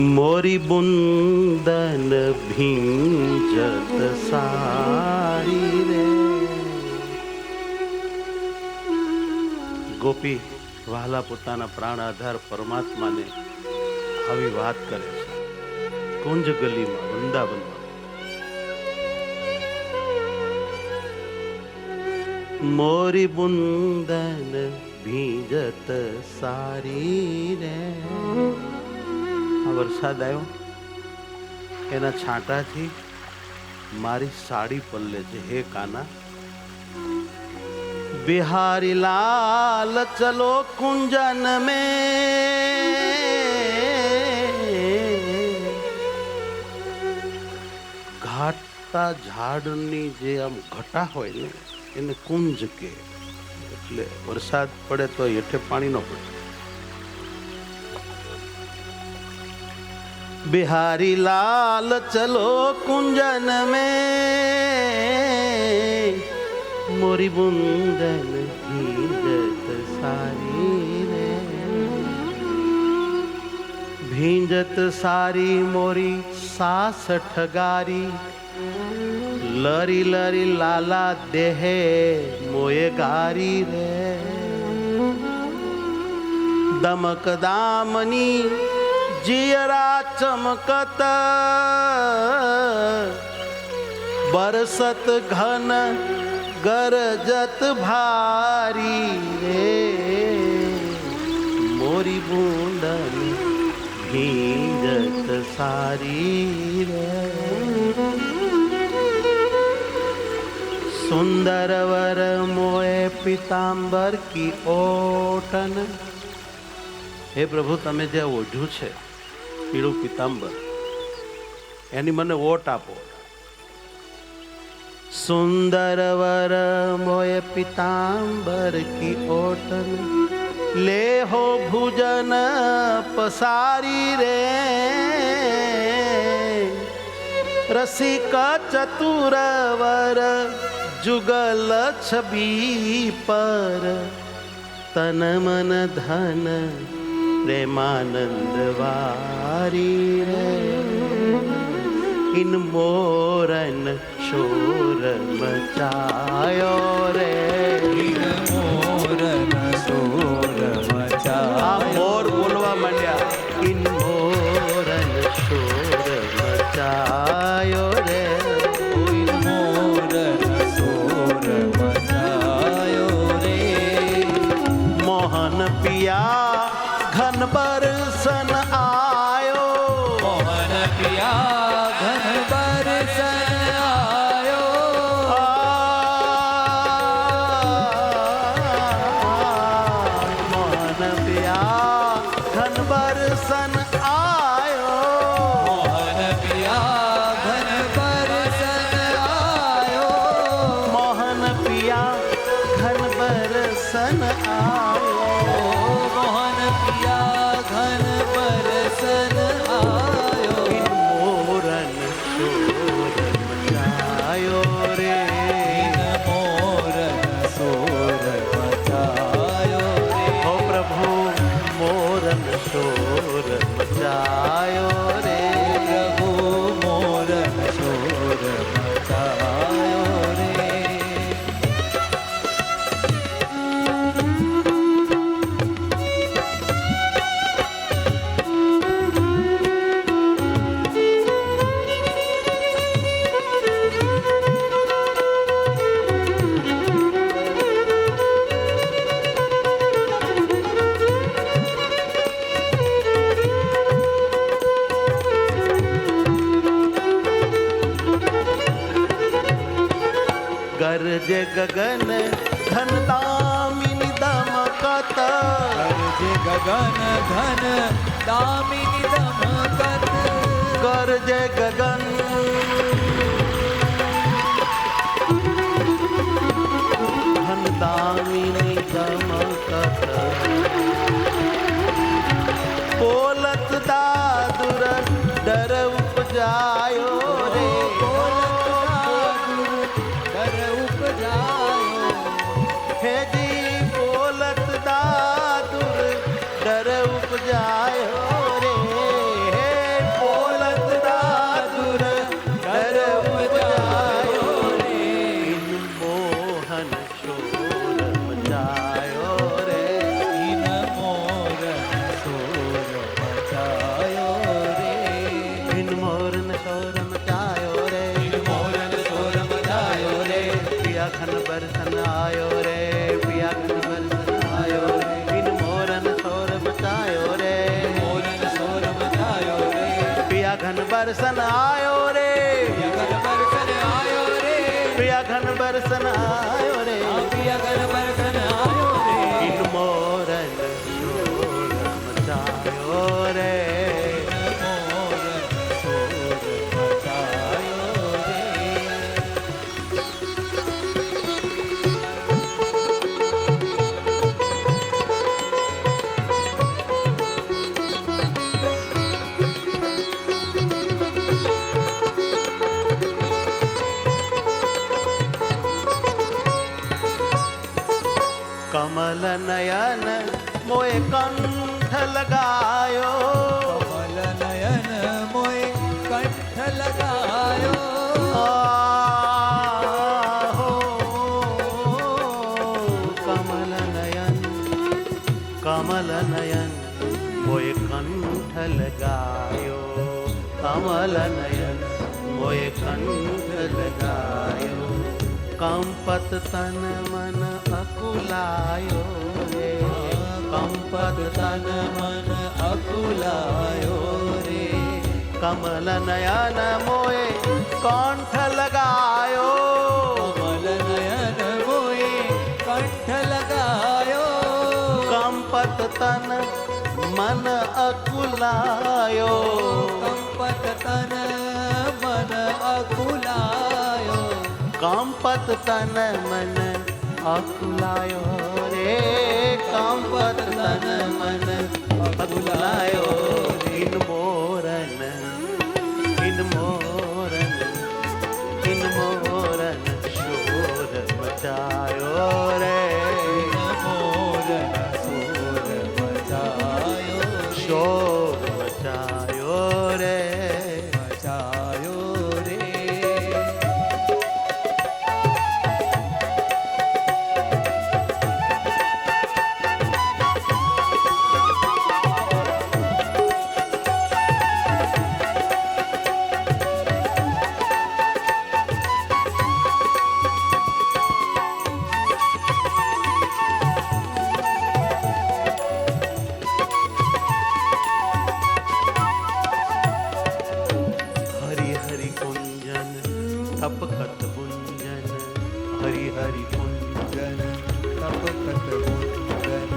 मोरी बुंदन भींजत सारी रे। ગોપી વહાલા પોતાના પ્રાણ આધાર પરમાત્માને આવી વાત કરે છે કુંજ ગલીમાં વૃંદાવનમાં। મોરી બુંદન ભીંજત સારી રે। આ વરસાદ આવ્યો એના છાંટાથી મારી સાડી પલ્લે છે। હે કાના बिहारी लाल चलो कुंजन में, घाटा झाड़नी जे आम घटा होय ने એને કુંજ કે। એટલે વરસાદ પડે તો હેઠે પાણી ન પડે। बिहारी लाल चलो कुंजन में, मोरी बुंदन भींजत सारी रे। भींजत सारी मोरी सास ठगारी, लरी लरी लाला देहे मोये गारी रे। दमक दामनी जियरा चमकत, बरसत घन गरजत भारी रे। मोरी बूंदन भींजत सारी रे। सुंदर वर मोए पीतांबर की ओटन। हे प्रभु તમે જે ઓઢ્યું છે પીળું પીતાંબર એની મને ઓટ આપો। सुंदर वर मोय पीतांबर की ओटन, ले हो भुजन पसारी रे। रसिक चतुर वर जुगल छवि पर, तन मन धन प्रेमानंद वारी रे। इन मोरन शोर मचायो रे। इन मोरन शोर मचायो। आ मोर बोलवा मंड्या। इन मोरन शोर मचायो रे। इन मोरन शोर मचायो रे। मोहन पिया घन बरसन आयो। मोहन पिया घन बरसन आयो। मोहन पिया घन बरसन आयो। मोहन पिया घन बरसन आयो। मोहन पिया घन बरसन आयो। मोहन पिया घन बरसन आयो। इन मोरन शोर मचायो रे। इन मोरन शोर मचायो रे। हो प्रभु मोरन शोर मचायो रे। प्रभु मोरन शोर मचायो रे। गरजे गगन घन दामिनी दमकत। गरजे गगन घन दामिनी दमकत। गरजे गगन घन दामिनी दमकत। बोलत दादुर डर उपजायो रे। डर उपजायो। हे जी बोलत दादुर डर उपजायो रे। हे बरसन आयो रे, पिया घन बरसन आयो रे, प्रिया घन बरसन आयो रे, पिया घन बरसन आयो रे, इन मोरन शोर मचायो रे, मोरन शोर मचायो रे। कमल नयन मोए कंठ लगायो, कमल नयन मोए कंठ लगायो, आहो कमल नयन, कमल नयन मोए कंठ लगायो, कमल नयन मोए कंठ लगायो, कंपत तन मन अकुलायो रे, कंपत तन मन अकुलायो रे, कमल नयन मोए कंठ लगायो, कमल नयन मोए कंठ लगायो, कंपत तन मन अकुलायो, कंपत तन मन अकुलायो, कंपत तन मन अकुलायो रे, कंपत तन मन अकुलायो, इन मोरन, इन मोरन, इन मोरन शोर मचायो रे, मोरन शोर मचायो, शोर मचायो रे, मचायो रे। हरि हरि कुंजन टपकत गुंजन, हरि हरि कुंजन, तपकत गुंजन,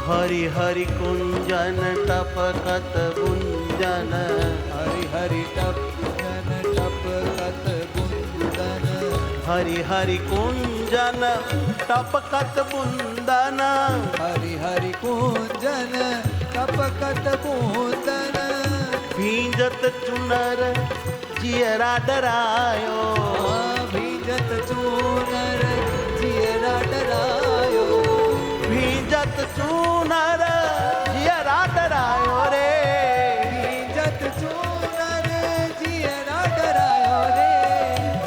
हरि हरि कुंजन टपकत गुंजन, हरि हरि टपकन टपकत गुंजन, हरि हरि कुंजन टपकत बुंदन, हरि हरि कुंजन टपकत गुंजन, भींजत चुनर जियरा डरायो, भीजत चूनर जियरा डरायो, भींजत चूनर जियरा डरायो रे, भीजत चूनर जियरा डरायो रे,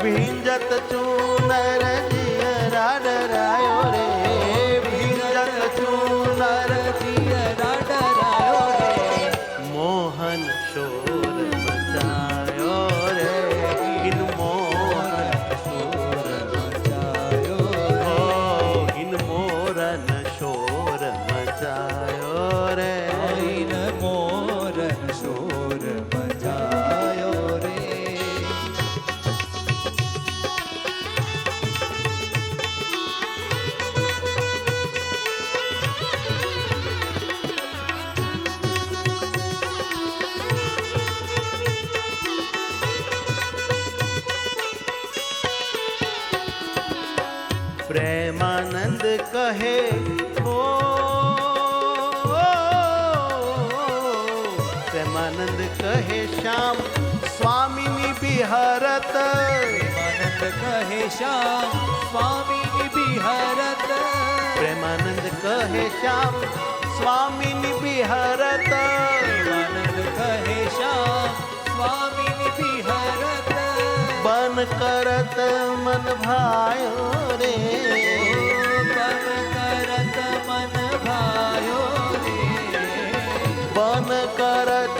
भींजत चूनर जियरा डरायो रे, भींजत चूनर जियरा डरायो रे, मोहन शोर मचायो रे, इन मोहन शोर मचायो ओ इन मोरन शोर मचायो रे, इन मोरन शोर मचायो रे। प्रेमानंद कहे हो, प्रेमानंद कहे श्याम स्वामिनी बिहरत, प्रेमानंद कहे श्याम स्वामी बिहरत, प्रेमानंद कहे श्याम स्वामिनी बिहरत, प्रेमानंद कहे श्याम स्वामी बिहरत, बन करत मन भायो रे, बन करत मन भायो रे, बन करत